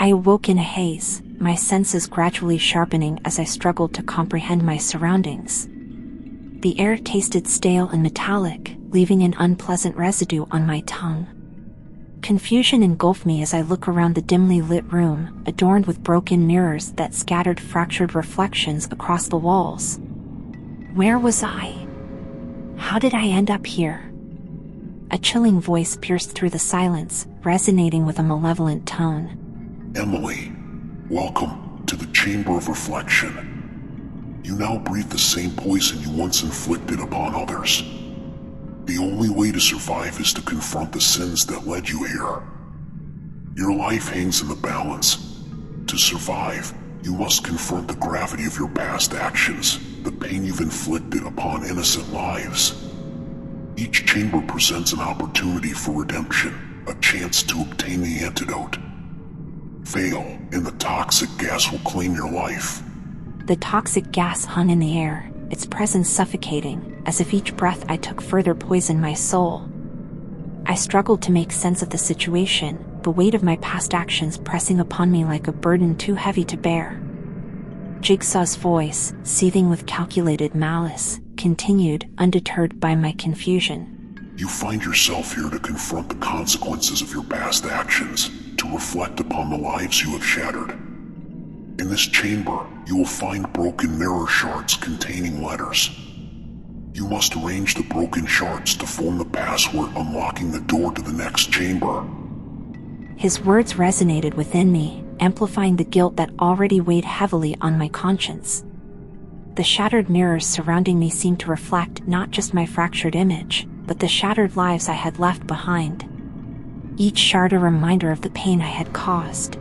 I awoke in a haze, my senses gradually sharpening as I struggled to comprehend my surroundings. The air tasted stale and metallic, leaving an unpleasant residue on my tongue. Confusion engulfed me as I looked around the dimly lit room, adorned with broken mirrors that scattered fractured reflections across the walls. Where was I? How did I end up here? A chilling voice pierced through the silence, resonating with a malevolent tone. Emily, welcome to the Chamber of Reflection. You now breathe the same poison you once inflicted upon others. The only way to survive is to confront the sins that led you here. Your life hangs in the balance. To survive, you must confront the gravity of your past actions, the pain you've inflicted upon innocent lives. Each chamber presents an opportunity for redemption, a chance to obtain the antidote. Fail, and the toxic gas will claim your life. The toxic gas hung in the air, its presence suffocating, as if each breath I took further poisoned my soul. I struggled to make sense of the situation, the weight of my past actions pressing upon me like a burden too heavy to bear. Jigsaw's voice, seething with calculated malice, continued, undeterred by my confusion. You find yourself here to confront the consequences of your past actions, to reflect upon the lives you have shattered. In this chamber, you will find broken mirror shards containing letters. You must arrange the broken shards to form the password unlocking the door to the next chamber. His words resonated within me, amplifying the guilt that already weighed heavily on my conscience. The shattered mirrors surrounding me seemed to reflect not just my fractured image, but the shattered lives I had left behind. Each shard a reminder of the pain I had caused.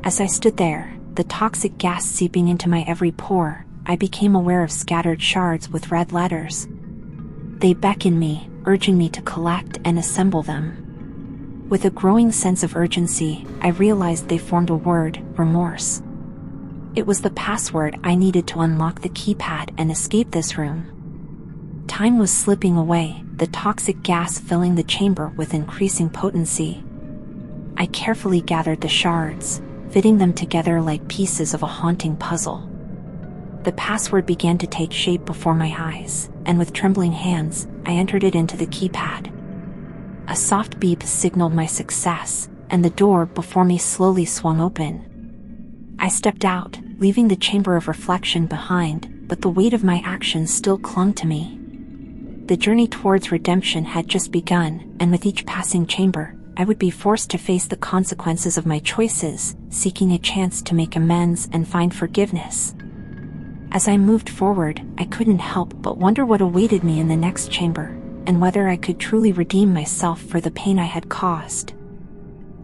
As I stood there, the toxic gas seeping into my every pore, I became aware of scattered shards with red letters. They beckoned me, urging me to collect and assemble them. With a growing sense of urgency, I realized they formed a word: remorse. It was the password I needed to unlock the keypad and escape this room. Time was slipping away, the toxic gas filling the chamber with increasing potency. I carefully gathered the shards, fitting them together like pieces of a haunting puzzle. The password began to take shape before my eyes, and with trembling hands, I entered it into the keypad. A soft beep signaled my success, and the door before me slowly swung open. I stepped out, leaving the chamber of reflection behind, but the weight of my actions still clung to me. The journey towards redemption had just begun, and with each passing chamber, I would be forced to face the consequences of my choices, seeking a chance to make amends and find forgiveness. As I moved forward, I couldn't help but wonder what awaited me in the next chamber, and whether I could truly redeem myself for the pain I had caused.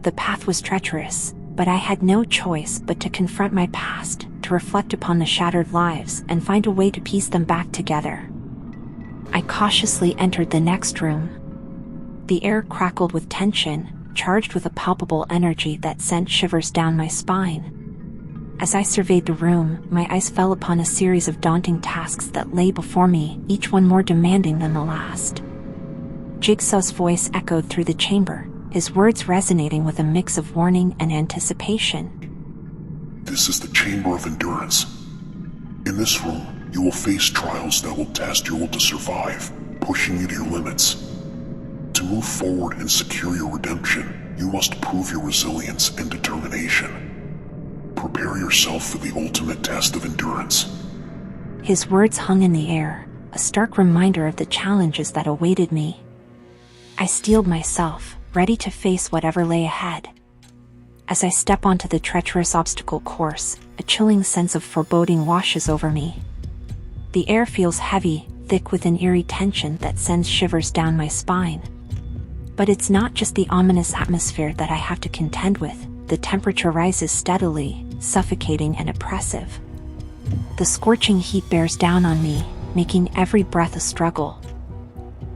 The path was treacherous, but I had no choice but to confront my past, to reflect upon the shattered lives and find a way to piece them back together. I cautiously entered the next room. The air crackled with tension, charged with a palpable energy that sent shivers down my spine. As I surveyed the room, my eyes fell upon a series of daunting tasks that lay before me, each one more demanding than the last. Jigsaw's voice echoed through the chamber, his words resonating with a mix of warning and anticipation. This is the Chamber of Endurance. In this room, you will face trials that will test your will to survive, pushing you to your limits. To move forward and secure your redemption, you must prove your resilience and determination. Prepare yourself for the ultimate test of endurance. His words hung in the air, a stark reminder of the challenges that awaited me. I steeled myself, ready to face whatever lay ahead. As I step onto the treacherous obstacle course, a chilling sense of foreboding washes over me. The air feels heavy, thick with an eerie tension that sends shivers down my spine. But it's not just the ominous atmosphere that I have to contend with. The temperature rises steadily, suffocating and oppressive. The scorching heat bears down on me, making every breath a struggle.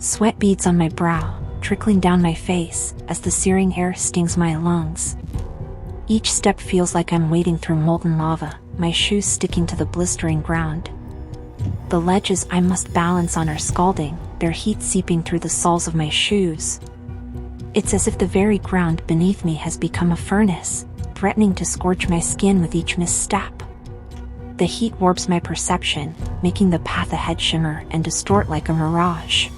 Sweat beads on my brow, trickling down my face as the searing air stings my lungs. Each step feels like I'm wading through molten lava, my shoes sticking to the blistering ground. The ledges I must balance on are scalding, their heat seeping through the soles of my shoes. It's as if the very ground beneath me has become a furnace, threatening to scorch my skin with each misstep. The heat warps my perception, making the path ahead shimmer and distort like a mirage.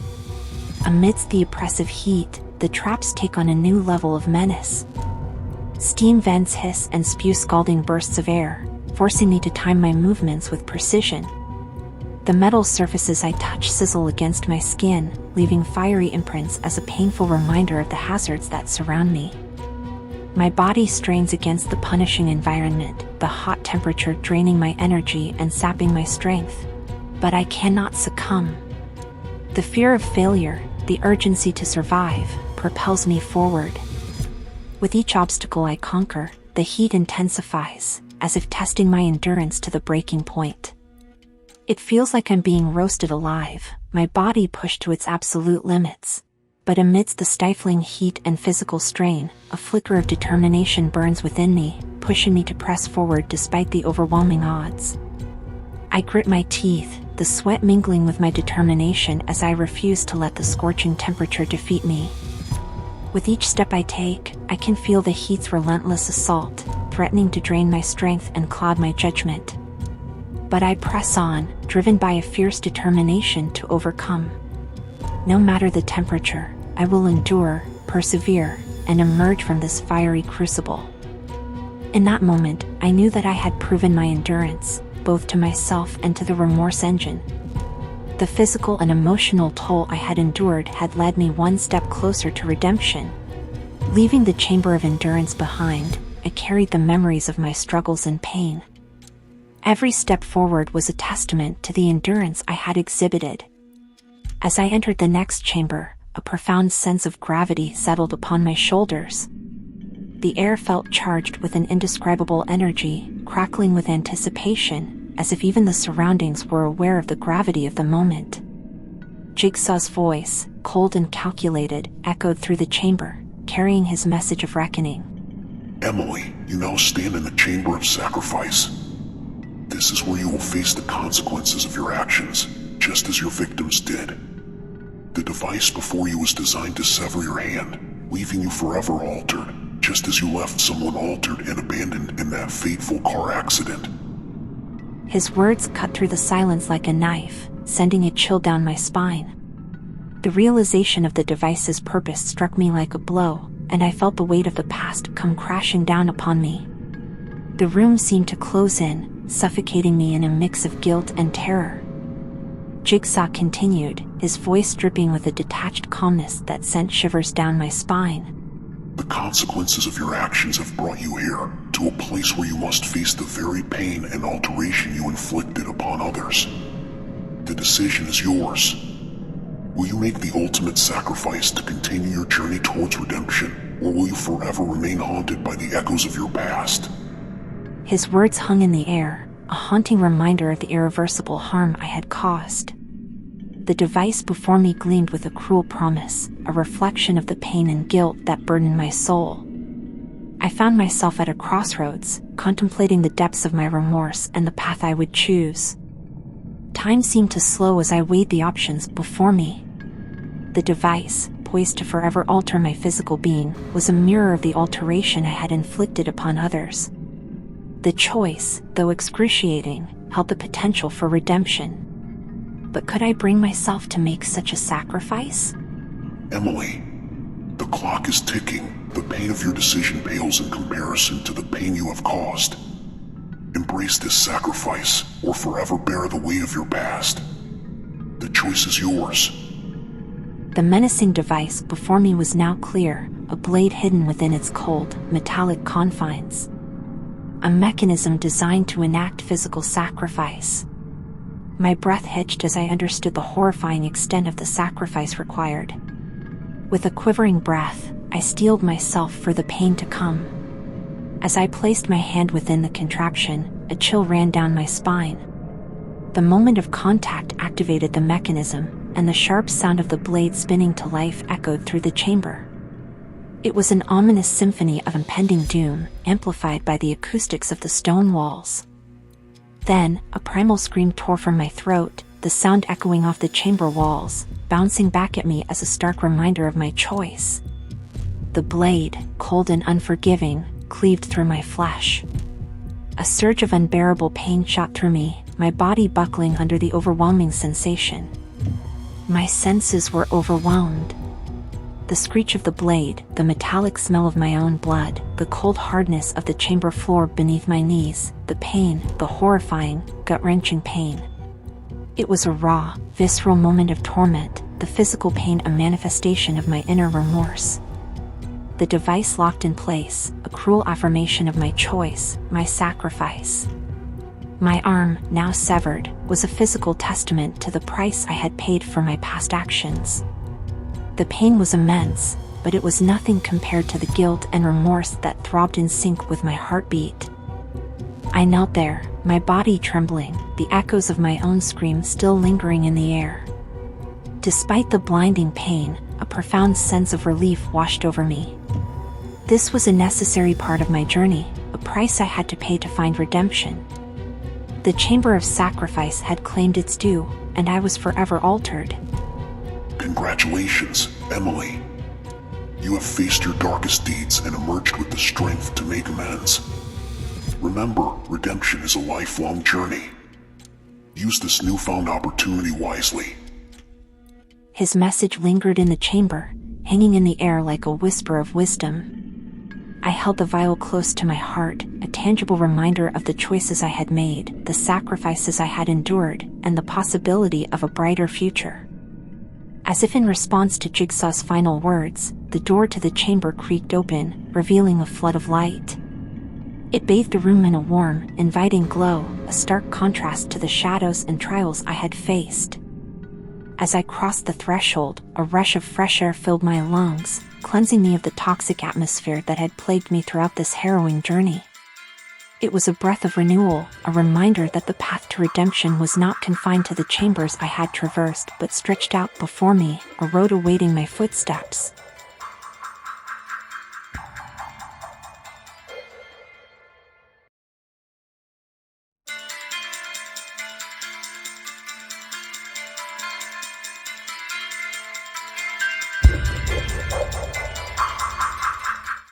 Amidst the oppressive heat, the traps take on a new level of menace. Steam vents hiss and spew scalding bursts of air, forcing me to time my movements with precision. The metal surfaces I touch sizzle against my skin, leaving fiery imprints as a painful reminder of the hazards that surround me. My body strains against the punishing environment, the hot temperature draining my energy and sapping my strength. But I cannot succumb. The fear of failure, the urgency to survive, propels me forward. With each obstacle I conquer, the heat intensifies, as if testing my endurance to the breaking point. It feels like I'm being roasted alive, my body pushed to its absolute limits. But amidst the stifling heat and physical strain, a flicker of determination burns within me, pushing me to press forward despite the overwhelming odds. I grit my teeth, the sweat mingling with my determination as I refuse to let the scorching temperature defeat me. With each step I take, I can feel the heat's relentless assault, threatening to drain my strength and cloud my judgment. But I press on, driven by a fierce determination to overcome. No matter the temperature, I will endure, persevere, and emerge from this fiery crucible. In that moment, I knew that I had proven my endurance, both to myself and to the remorse engine. The physical and emotional toll I had endured had led me one step closer to redemption. Leaving the chamber of endurance behind, I carried the memories of my struggles and pain. Every step forward was a testament to the endurance I had exhibited. As I entered the next chamber, a profound sense of gravity settled upon my shoulders. The air felt charged with an indescribable energy, crackling with anticipation, as if even the surroundings were aware of the gravity of the moment. Jigsaw's voice, cold and calculated, echoed through the chamber, carrying his message of reckoning. Emily, you now stand in the chamber of sacrifice. This is where you will face the consequences of your actions, just as your victims did. The device before you was designed to sever your hand, leaving you forever altered, just as you left someone altered and abandoned in that fateful car accident. His words cut through the silence like a knife, sending a chill down my spine. The realization of the device's purpose struck me like a blow, and I felt the weight of the past come crashing down upon me. The room seemed to close in, suffocating me in a mix of guilt and terror. Jigsaw continued, his voice dripping with a detached calmness that sent shivers down my spine. The consequences of your actions have brought you here, to a place where you must face the very pain and alteration you inflicted upon others. The decision is yours. Will you make the ultimate sacrifice to continue your journey towards redemption, or will you forever remain haunted by the echoes of your past? His words hung in the air, a haunting reminder of the irreversible harm I had caused. The device before me gleamed with a cruel promise, a reflection of the pain and guilt that burdened my soul. I found myself at a crossroads, contemplating the depths of my remorse and the path I would choose. Time seemed to slow as I weighed the options before me. The device, poised to forever alter my physical being, was a mirror of the alteration I had inflicted upon others. The choice, though excruciating, held the potential for redemption. But could I bring myself to make such a sacrifice? Emily, the clock is ticking. The pain of your decision pales in comparison to the pain you have caused. Embrace this sacrifice, or forever bear the weight of your past. The choice is yours. The menacing device before me was now clear, a blade hidden within its cold, metallic confines. A mechanism designed to enact physical sacrifice. My breath hitched as I understood the horrifying extent of the sacrifice required. With a quivering breath, I steeled myself for the pain to come. As I placed my hand within the contraption, a chill ran down my spine. The moment of contact activated the mechanism, and the sharp sound of the blade spinning to life echoed through the chamber. It was an ominous symphony of impending doom, amplified by the acoustics of the stone walls. Then, a primal scream tore from my throat, the sound echoing off the chamber walls, bouncing back at me as a stark reminder of my choice. The blade, cold and unforgiving, cleaved through my flesh. A surge of unbearable pain shot through me, my body buckling under the overwhelming sensation. My senses were overwhelmed. The screech of the blade, the metallic smell of my own blood, the cold hardness of the chamber floor beneath my knees, the pain, the horrifying, gut-wrenching pain. It was a raw, visceral moment of torment, the physical pain a manifestation of my inner remorse. The device locked in place, a cruel affirmation of my choice, my sacrifice. My arm, now severed, was a physical testament to the price I had paid for my past actions. The pain was immense, but it was nothing compared to the guilt and remorse that throbbed in sync with my heartbeat. I knelt there, my body trembling, the echoes of my own scream still lingering in the air. Despite the blinding pain, a profound sense of relief washed over me. This was a necessary part of my journey, a price I had to pay to find redemption. The chamber of sacrifice had claimed its due, and I was forever altered. Congratulations, Emily. You have faced your darkest deeds and emerged with the strength to make amends. Remember, redemption is a lifelong journey. Use this newfound opportunity wisely. His message lingered in the chamber, hanging in the air like a whisper of wisdom. I held the vial close to my heart, a tangible reminder of the choices I had made, the sacrifices I had endured, and the possibility of a brighter future. As if in response to Jigsaw's final words, the door to the chamber creaked open, revealing a flood of light. It bathed the room in a warm, inviting glow, a stark contrast to the shadows and trials I had faced. As I crossed the threshold, a rush of fresh air filled my lungs, cleansing me of the toxic atmosphere that had plagued me throughout this harrowing journey. It was a breath of renewal, a reminder that the path to redemption was not confined to the chambers I had traversed but stretched out before me, a road awaiting my footsteps.